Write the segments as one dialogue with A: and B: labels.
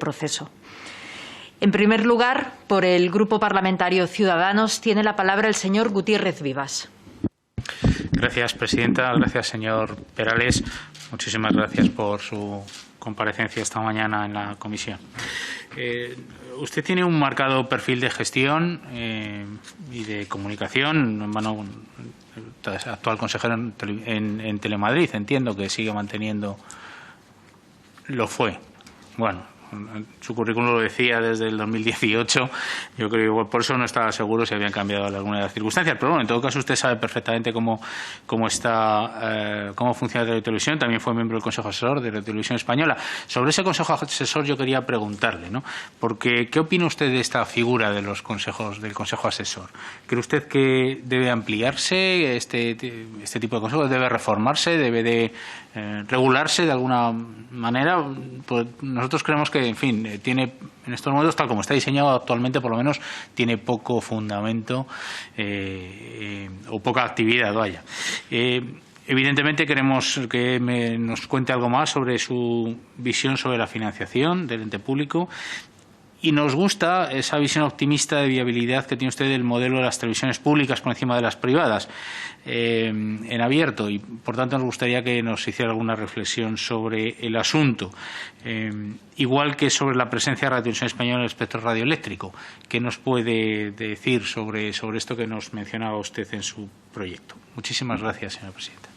A: proceso. En primer lugar, por el Grupo Parlamentario Ciudadanos, tiene la palabra el señor Gutiérrez Vivas.
B: Gracias, presidenta. Gracias, señor Perales. Muchísimas gracias por su comparecencia esta mañana en la comisión. Usted tiene un marcado perfil de gestión y de comunicación. Bueno, actual consejero en Telemadrid, entiendo que sigue manteniendo. Lo fue. Bueno, su currículum lo decía desde el 2018. Yo creo que igual por eso no estaba seguro si habían cambiado alguna de las circunstancias. Pero bueno, en todo caso usted sabe perfectamente cómo funciona Radio Televisión. También fue miembro del Consejo Asesor de Radio Televisión Española. Sobre ese Consejo Asesor yo quería preguntarle, ¿no? Porque ¿qué opina usted de esta figura de los consejos del Consejo Asesor? ¿Cree usted que debe ampliarse este tipo de consejos? ¿Debe reformarse? ¿Debe de regularse de alguna manera? Pues nosotros creemos que, en fin, tiene en estos momentos, tal como está diseñado actualmente, por lo menos tiene poco fundamento o poca actividad, vaya. Evidentemente queremos que nos cuente algo más sobre su visión sobre la financiación del ente público. Y nos gusta esa visión optimista de viabilidad que tiene usted del modelo de las televisiones públicas por encima de las privadas en abierto, y por tanto nos gustaría que nos hiciera alguna reflexión sobre el asunto, igual que sobre la presencia de Radio Televisión Española en el espectro radioeléctrico. ¿Qué nos puede decir sobre esto que nos mencionaba usted en su proyecto? Muchísimas gracias, señora presidenta.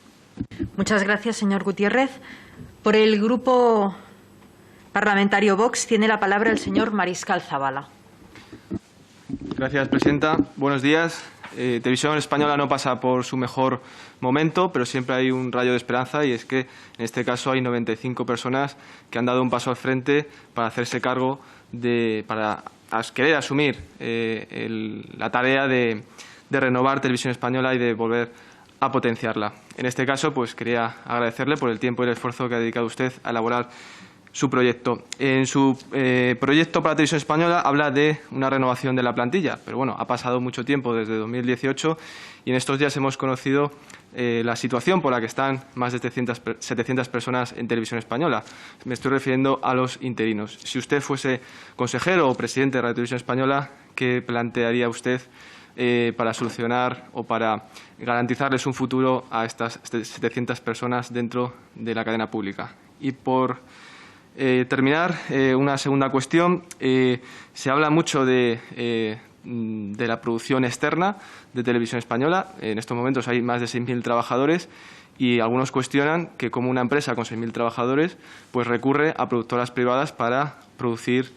A: Muchas gracias, señor Gutiérrez. Por el Grupo Parlamentario Vox tiene la palabra el señor Mariscal Zavala.
C: Gracias, presidenta. Buenos días. Televisión Española no pasa por su mejor momento, pero siempre hay un rayo de esperanza, y es que en este caso hay 95 personas que han dado un paso al frente para hacerse cargo para querer asumir la tarea de renovar Televisión Española y de volver a potenciarla. En este caso, pues quería agradecerle por el tiempo y el esfuerzo que ha dedicado usted a elaborar su proyecto. En su proyecto para Televisión Española habla de una renovación de la plantilla, pero bueno, ha pasado mucho tiempo desde 2018 y en estos días hemos conocido la situación por la que están más de 700 personas en Televisión Española. Me estoy refiriendo a los interinos. Si usted fuese consejero o presidente de Radio Televisión Española, ¿qué plantearía usted para solucionar o para garantizarles un futuro a estas 700 personas dentro de la cadena pública? Y por terminar, una segunda cuestión. Se habla mucho de la producción externa de Televisión Española. En estos momentos hay más de 6.000 trabajadores y algunos cuestionan que como una empresa con 6.000 trabajadores pues recurre a productoras privadas para producir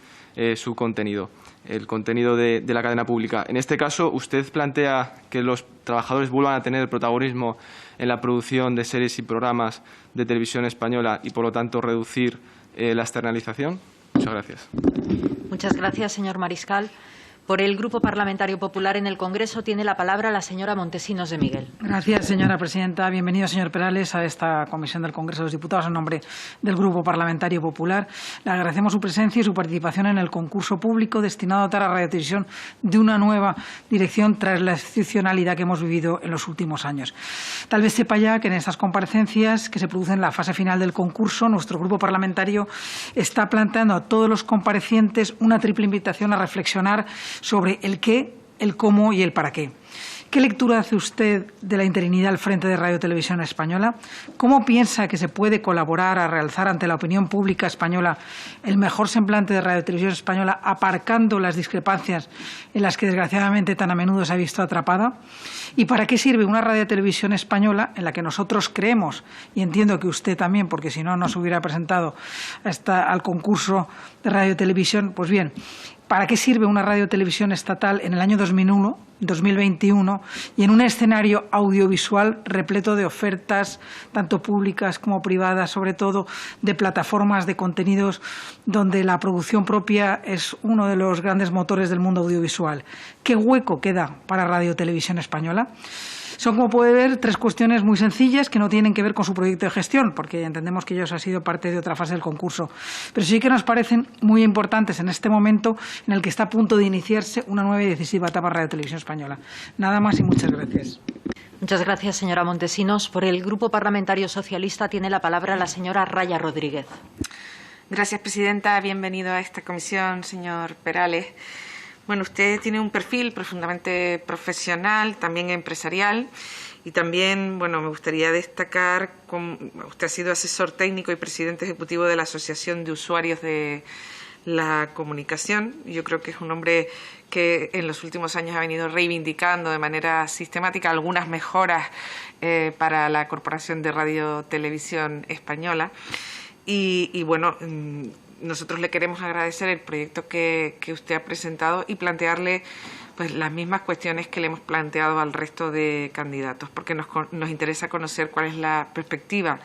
C: su contenido, el contenido de la cadena pública. En este caso, ¿usted plantea que los trabajadores vuelvan a tener protagonismo en la producción de series y programas de Televisión Española y, por lo tanto, reducir la externalización? Muchas gracias.
A: Muchas gracias, señor Mariscal. Por el Grupo Parlamentario Popular en el Congreso tiene la palabra la señora Montesinos de Miguel.
D: Gracias, señora presidenta. Bienvenido, señor Perales, a esta comisión del Congreso de los Diputados en nombre del Grupo Parlamentario Popular. Le agradecemos su presencia y su participación en el concurso público destinado a dotar a Radio Televisión de una nueva dirección tras la excepcionalidad que hemos vivido en los últimos años. Tal vez sepa ya que en estas comparecencias que se producen en la fase final del concurso, nuestro Grupo Parlamentario está planteando a todos los comparecientes una triple invitación a reflexionar sobre el qué, el cómo y el para qué. ¿Qué lectura hace usted de la interinidad al frente de Radio Televisión Española? ¿Cómo piensa que se puede colaborar a realzar ante la opinión pública española el mejor semblante de Radio Televisión Española, aparcando las discrepancias en las que desgraciadamente tan a menudo se ha visto atrapada? ¿Y para qué sirve una Radio Televisión Española en la que nosotros creemos, y entiendo que usted también, porque si no, no se hubiera presentado al concurso de Radio Televisión? Pues bien, ¿para qué sirve una radiotelevisión estatal en el año 2021 y en un escenario audiovisual repleto de ofertas, tanto públicas como privadas, sobre todo de plataformas de contenidos donde la producción propia es uno de los grandes motores del mundo audiovisual? ¿Qué hueco queda para Radio Televisión Española? Son, como puede ver, tres cuestiones muy sencillas que no tienen que ver con su proyecto de gestión, porque entendemos que ellos han sido parte de otra fase del concurso, pero sí que nos parecen muy importantes en este momento en el que está a punto de iniciarse una nueva y decisiva etapa en Radio Televisión Española. Nada más y muchas gracias.
A: Muchas gracias, señora Montesinos. Por el Grupo Parlamentario Socialista tiene la palabra la señora Raya Rodríguez.
E: Gracias, presidenta. Bienvenido a esta comisión, señor Perales. Bueno, usted tiene un perfil profundamente profesional, también empresarial, y también, bueno, me gustaría destacar, usted ha sido asesor técnico y presidente ejecutivo de la Asociación de Usuarios de la Comunicación. Yo creo que es un hombre que en los últimos años ha venido reivindicando de manera sistemática algunas mejoras para la Corporación de Radio Televisión Española. Y bueno, nosotros le queremos agradecer el proyecto que usted ha presentado y plantearle pues las mismas cuestiones que le hemos planteado al resto de candidatos, porque nos interesa conocer cuál es la perspectiva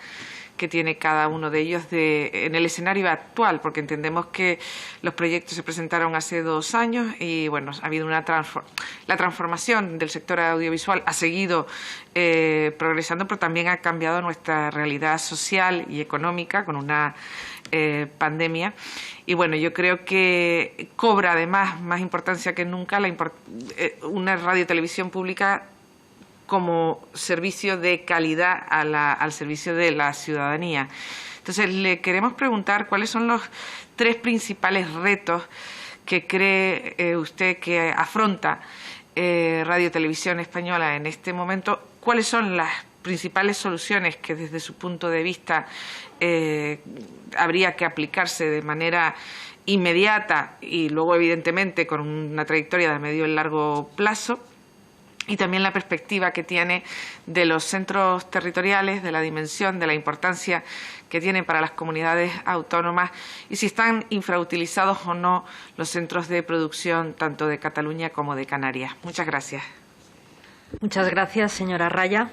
E: que tiene cada uno de ellos en el escenario actual, porque entendemos que los proyectos se presentaron hace 2 años y bueno, ha habido la transformación del sector audiovisual ha seguido progresando, pero también ha cambiado nuestra realidad social y económica con una pandemia. Y bueno, yo creo que cobra además más importancia que nunca una radiotelevisión pública como servicio de calidad al servicio de la ciudadanía. Entonces, le queremos preguntar cuáles son los 3 principales retos que cree usted que afronta Radio Televisión Española en este momento. ¿Cuáles son las principales soluciones que desde su punto de vista habría que aplicarse de manera inmediata y luego, evidentemente, con una trayectoria de medio y largo plazo? Y también la perspectiva que tiene de los centros territoriales, de la dimensión, de la importancia que tienen para las comunidades autónomas y si están infrautilizados o no los centros de producción tanto de Cataluña como de Canarias. Muchas gracias.
A: Muchas gracias, señora Raya.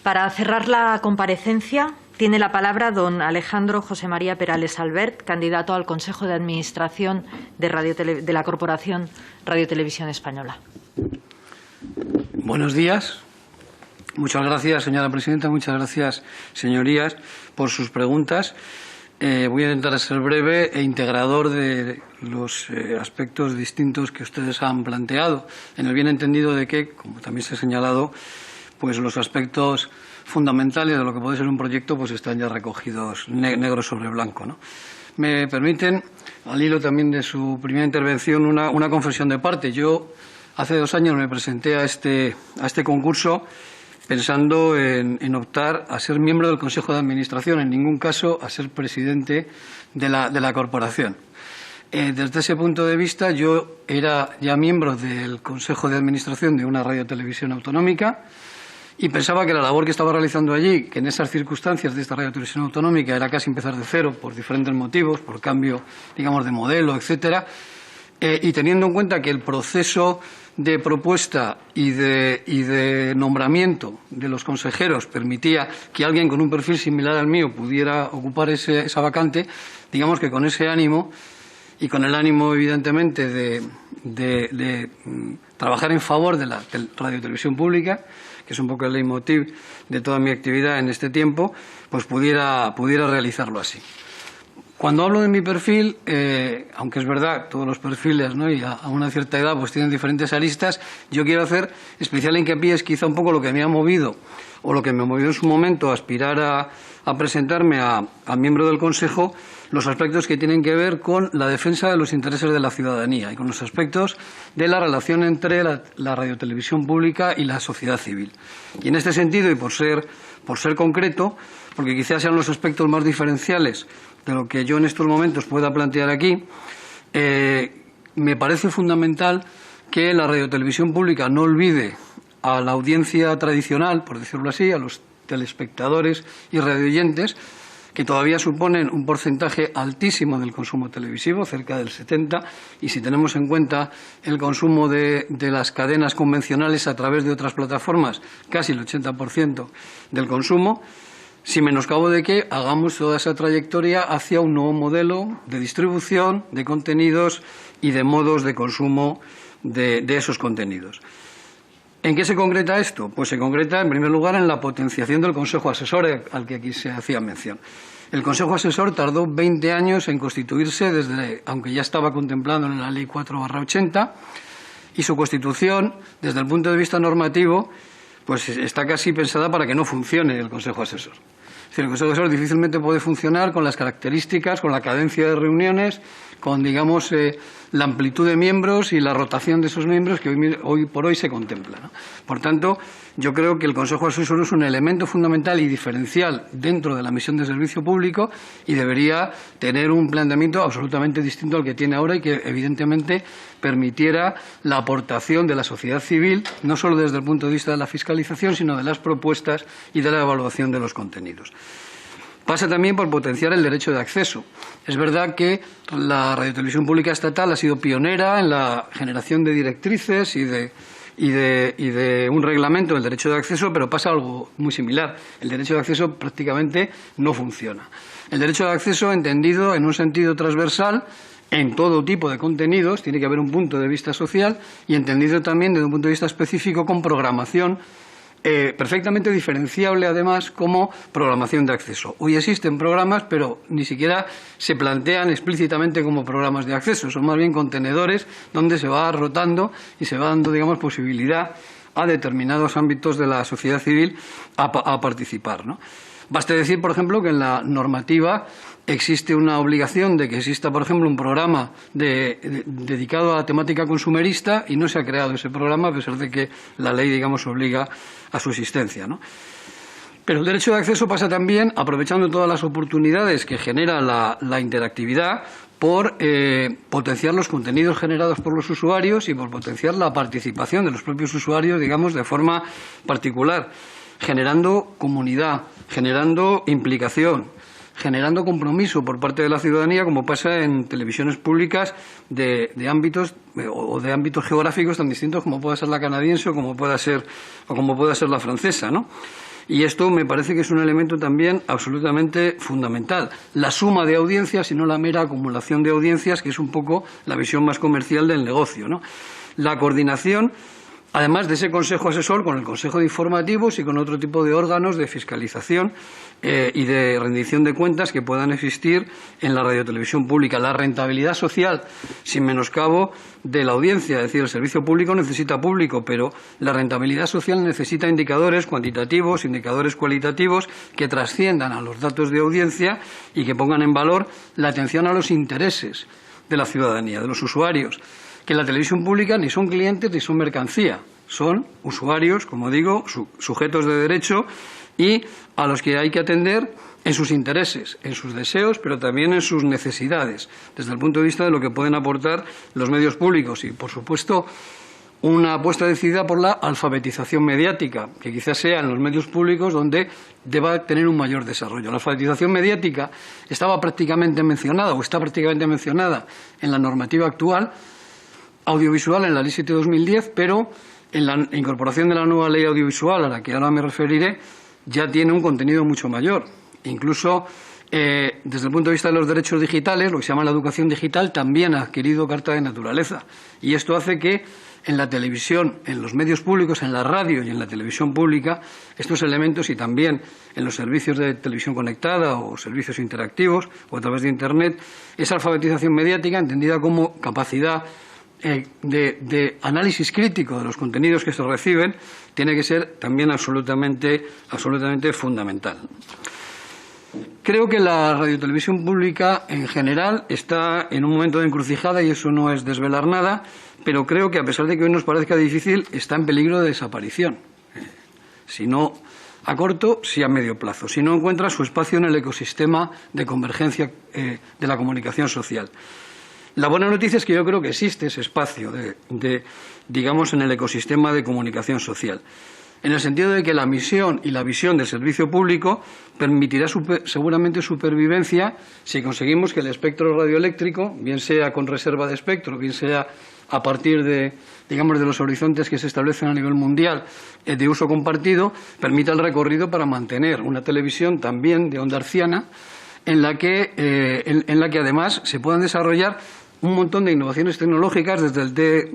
A: Para cerrar la comparecencia, tiene la palabra don Alejandro José María Perales Albert, candidato al Consejo de Administración de la Corporación Radio Televisión Española.
F: Buenos días. Muchas gracias, señora presidenta. Muchas gracias, señorías, por sus preguntas. Voy a intentar ser breve e integrador de los aspectos distintos que ustedes han planteado, en el bien entendido de que, como también se ha señalado, pues los aspectos fundamentales de lo que puede ser un proyecto pues están ya recogidos negro sobre blanco, ¿no? Me permiten, al hilo también de su primera intervención, una confesión de parte. Yo hace 2 años me presenté a este concurso pensando en optar a ser miembro del Consejo de Administración, en ningún caso a ser presidente de la corporación. Desde ese punto de vista, yo era ya miembro del Consejo de Administración de una radiotelevisión autonómica y pensaba que la labor que estaba realizando allí, que en esas circunstancias de esta radiotelevisión autonómica era casi empezar de cero por diferentes motivos, por cambio, digamos, de modelo, etcétera, y teniendo en cuenta que el proceso de propuesta y de nombramiento de los consejeros permitía que alguien con un perfil similar al mío pudiera ocupar esa vacante, digamos que con ese ánimo y con el ánimo, evidentemente, de trabajar en favor de la radiotelevisión pública, que es un poco el leitmotiv de toda mi actividad en este tiempo, pues pudiera realizarlo así. Cuando hablo de mi perfil, aunque es verdad, todos los perfiles, ¿no?, y a una cierta edad pues tienen diferentes aristas, yo quiero hacer especial hincapié es quizá un poco lo que me ha movido o lo que me movió en su momento a aspirar a presentarme a miembro del Consejo, los aspectos que tienen que ver con la defensa de los intereses de la ciudadanía y con los aspectos de la relación entre la radiotelevisión pública y la sociedad civil. Y en este sentido, y por ser concreto, porque quizás sean los aspectos más diferenciales de lo que yo en estos momentos pueda plantear aquí, me parece fundamental que la radiotelevisión pública no olvide a la audiencia tradicional, por decirlo así, a los telespectadores y radioyentes, que todavía suponen un porcentaje altísimo del consumo televisivo, cerca del 70%, y si tenemos en cuenta el consumo de las cadenas convencionales a través de otras plataformas, casi el 80% del consumo, sin menoscabo de que hagamos toda esa trayectoria hacia un nuevo modelo de distribución de contenidos y de modos de consumo de esos contenidos. ¿En qué se concreta esto? Pues se concreta, en primer lugar, en la potenciación del Consejo Asesor, al que aquí se hacía mención. El Consejo Asesor tardó 20 años en constituirse, aunque ya estaba contemplado en la Ley 4/80, y su constitución, desde el punto de vista normativo, pues está casi pensada para que no funcione el Consejo Asesor. Es decir, el Consejo Asesor difícilmente puede funcionar con las características, con la cadencia de reuniones, con, digamos, la amplitud de miembros y la rotación de esos miembros que hoy por hoy se contempla, ¿no? Por tanto, yo creo que el Consejo Asesor es un elemento fundamental y diferencial dentro de la misión de servicio público y debería tener un planteamiento absolutamente distinto al que tiene ahora y que, evidentemente, permitiera la aportación de la sociedad civil, no solo desde el punto de vista de la fiscalización, sino de las propuestas y de la evaluación de los contenidos. Pasa también por potenciar el derecho de acceso. Es verdad que la Radiotelevisión Pública Estatal ha sido pionera en la generación de directrices y de un reglamento del derecho de acceso, pero pasa algo muy similar. El derecho de acceso prácticamente no funciona. El derecho de acceso, entendido en un sentido transversal, en todo tipo de contenidos, tiene que haber un punto de vista social y entendido también desde un punto de vista específico con programación perfectamente diferenciable, además, como programación de acceso. Hoy existen programas, pero ni siquiera se plantean explícitamente como programas de acceso. Son más bien contenedores donde se va rotando y se va dando, digamos, posibilidad a determinados ámbitos de la sociedad civil a participar, ¿no? Baste decir, por ejemplo, que en la normativa existe una obligación de que exista, por ejemplo, un programa dedicado a la temática consumerista y no se ha creado ese programa, a pesar de que la ley, digamos, obliga a su existencia, ¿no? Pero el derecho de acceso pasa también, aprovechando todas las oportunidades que genera la interactividad, por potenciar los contenidos generados por los usuarios y por potenciar la participación de los propios usuarios, digamos, de forma particular, generando comunidad, generando implicación, generando compromiso por parte de la ciudadanía, como pasa en televisiones públicas de ámbitos o de ámbitos geográficos tan distintos como pueda ser la canadiense o como pueda ser la francesa, ¿no? Y esto me parece que es un elemento también absolutamente fundamental. La suma de audiencias y no la mera acumulación de audiencias, que es un poco la visión más comercial del negocio, ¿no? La coordinación, además de ese Consejo Asesor, con el Consejo de Informativos y con otro tipo de órganos de fiscalización y de rendición de cuentas que puedan existir en la radiotelevisión pública. La rentabilidad social, sin menoscabo de la audiencia, es decir, el servicio público necesita público, pero la rentabilidad social necesita indicadores cuantitativos, indicadores cualitativos que trasciendan a los datos de audiencia y que pongan en valor la atención a los intereses de la ciudadanía, de los usuarios, que la televisión pública ni son clientes ni son mercancía, son usuarios, como digo, sujetos de derecho y a los que hay que atender en sus intereses, en sus deseos, pero también en sus necesidades, desde el punto de vista de lo que pueden aportar los medios públicos y, por supuesto, una apuesta decidida por la alfabetización mediática, que quizás sea en los medios públicos donde deba tener un mayor desarrollo. La alfabetización mediática estaba prácticamente mencionada o está prácticamente mencionada en la normativa actual audiovisual en la Ley 7/2010, pero en la incorporación de la nueva Ley Audiovisual, a la que ahora me referiré, ya tiene un contenido mucho mayor. Incluso desde el punto de vista de los derechos digitales, lo que se llama la educación digital, también ha adquirido carta de naturaleza. Y esto hace que en la televisión, en los medios públicos, en la radio y en la televisión pública, estos elementos y también en los servicios de televisión conectada o servicios interactivos o a través de Internet, esa alfabetización mediática, entendida como capacidad de análisis crítico de los contenidos que se reciben, tiene que ser también absolutamente fundamental. Creo que la radiotelevisión pública en general está en un momento de encrucijada y eso no es desvelar nada, pero creo que a pesar de que hoy nos parezca difícil, está en peligro de desaparición. Si no a corto, sí a medio plazo. Si no encuentra su espacio en el ecosistema de convergencia de la comunicación social. La buena noticia es que yo creo que existe ese espacio digamos, en el ecosistema de comunicación social, en el sentido de que la misión y la visión del servicio público permitirá seguramente supervivencia si conseguimos que el espectro radioeléctrico, bien sea con reserva de espectro, bien sea a partir de los horizontes que se establecen a nivel mundial de uso compartido, permita el recorrido para mantener una televisión también de onda hertziana en la que además se puedan desarrollar un montón de innovaciones tecnológicas desde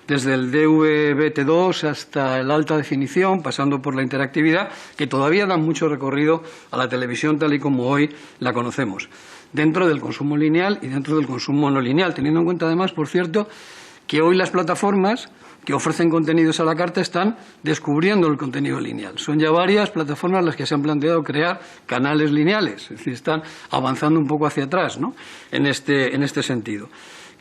F: el DVB-T2 hasta la alta definición, pasando por la interactividad, que todavía dan mucho recorrido a la televisión tal y como hoy la conocemos, dentro del consumo lineal y dentro del consumo no lineal, teniendo en cuenta además, por cierto, que hoy las plataformas que ofrecen contenidos a la carta están descubriendo el contenido lineal. Son ya varias plataformas las que se han planteado crear canales lineales, es decir, están avanzando un poco hacia atrás, ¿no?, en este sentido.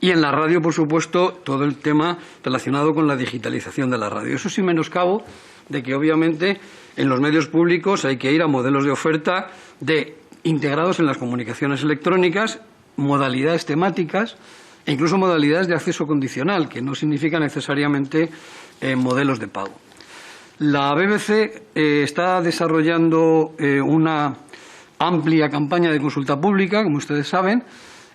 F: Y en la radio, por supuesto, todo el tema relacionado con la digitalización de la radio. Eso sin menoscabo de que, obviamente, en los medios públicos hay que ir a modelos de oferta integrados en las comunicaciones electrónicas, modalidades temáticas e incluso modalidades de acceso condicional, que no significa necesariamente modelos de pago. La BBC está desarrollando una amplia campaña de consulta pública, como ustedes saben,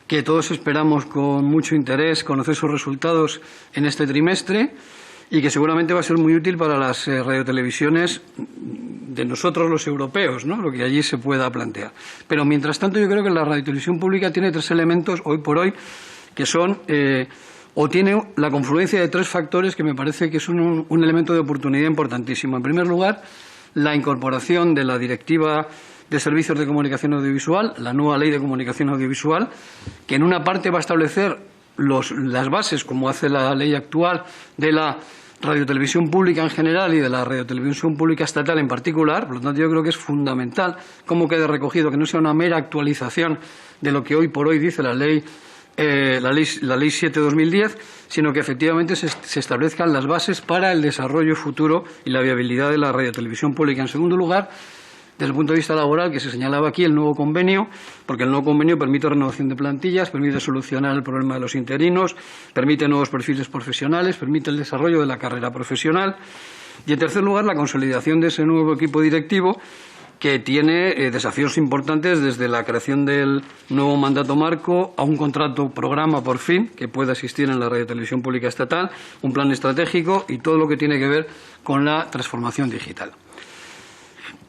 F: que todos esperamos con mucho interés conocer sus resultados en este trimestre y que seguramente va a ser muy útil para las radiotelevisiones de nosotros los europeos, ¿no?, lo que allí se pueda plantear. Pero, mientras tanto, yo creo que la radiotelevisión pública tiene 3 elementos, hoy por hoy, que son, o tiene la confluencia de 3 factores que me parece que son un elemento de oportunidad importantísimo. En primer lugar, la incorporación de la Directiva de Servicios de Comunicación Audiovisual, la nueva Ley de Comunicación Audiovisual, que en una parte va a establecer las bases, como hace la ley actual, de la radiotelevisión pública en general y de la radiotelevisión pública estatal en particular. Por lo tanto, yo creo que es fundamental cómo quede recogido, que no sea una mera actualización de lo que hoy por hoy dice la ley 7/2010, sino que efectivamente se establezcan las bases para el desarrollo futuro y la viabilidad de la radiotelevisión pública. En segundo lugar, desde el punto de vista laboral, que se señalaba aquí, el nuevo convenio, porque el nuevo convenio permite renovación de plantillas, permite solucionar el problema de los interinos, permite nuevos perfiles profesionales, permite el desarrollo de la carrera profesional. Y, en tercer lugar, la consolidación de ese nuevo equipo directivo, que tiene desafíos importantes, desde la creación del nuevo mandato marco a un contrato programa, por fin, que pueda existir en la radiotelevisión pública estatal, un plan estratégico y todo lo que tiene que ver con la transformación digital.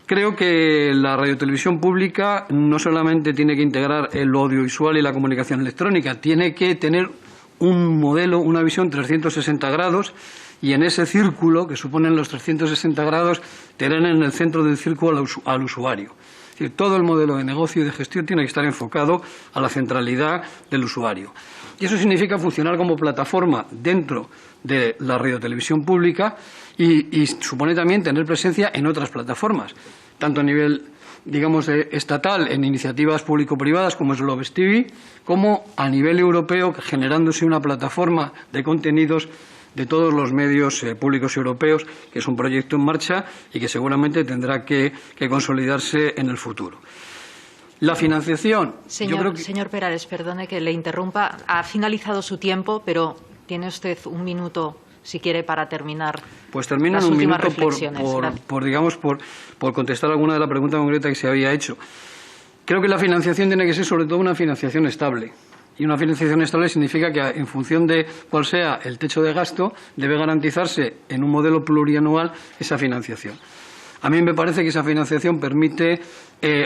F: Creo que la radiotelevisión pública no solamente tiene que integrar el audiovisual y la comunicación electrónica, tiene que tener un modelo, una visión 360 grados, y en ese círculo, que suponen los 360 grados, tener en el centro del círculo al usuario. Es decir, todo el modelo de negocio y de gestión tiene que estar enfocado a la centralidad del usuario. Y eso significa funcionar como plataforma dentro de la radiotelevisión pública y supone también tener presencia en otras plataformas, tanto a nivel, digamos, estatal, en iniciativas público-privadas como es Globes TV, como a nivel europeo, generándose una plataforma de contenidos de todos los medios públicos europeos, que es un proyecto en marcha y que seguramente tendrá que consolidarse en el futuro. La financiación.
A: Señor Perales, perdone que le interrumpa. Ha finalizado su tiempo, pero tiene usted un minuto, si quiere, para terminar.
F: Pues termino en un minuto por contestar alguna de la pregunta concreta que se había hecho. Creo que la financiación tiene que ser sobre todo una financiación estable. Y una financiación estable significa que, en función de cuál sea el techo de gasto, debe garantizarse en un modelo plurianual esa financiación. A mí me parece que esa financiación permite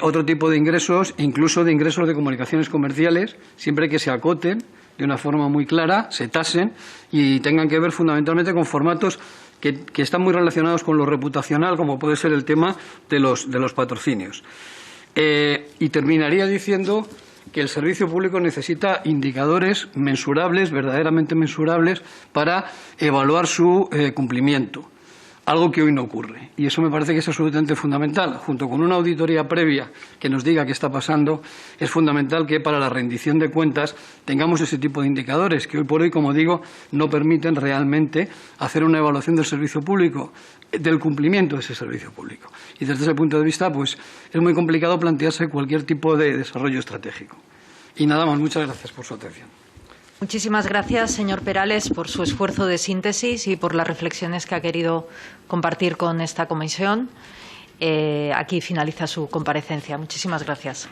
F: otro tipo de ingresos, incluso de ingresos de comunicaciones comerciales, siempre que se acoten de una forma muy clara, se tasen y tengan que ver fundamentalmente con formatos que están muy relacionados con lo reputacional, como puede ser el tema de los patrocinios. Y terminaría diciendo que el servicio público necesita indicadores mensurables, verdaderamente mensurables, para evaluar su cumplimiento, algo que hoy no ocurre. Y eso me parece que es absolutamente fundamental. Junto con una auditoría previa que nos diga qué está pasando, es fundamental que para la rendición de cuentas tengamos ese tipo de indicadores que hoy por hoy, como digo, no permiten realmente hacer una evaluación del servicio público, del cumplimiento de ese servicio público. Y desde ese punto de vista, pues es muy complicado plantearse cualquier tipo de desarrollo estratégico. Y nada más, muchas gracias por su atención.
A: Muchísimas gracias, señor Perales, por su esfuerzo de síntesis y por las reflexiones que ha querido compartir con esta comisión. Aquí finaliza su comparecencia. Muchísimas gracias.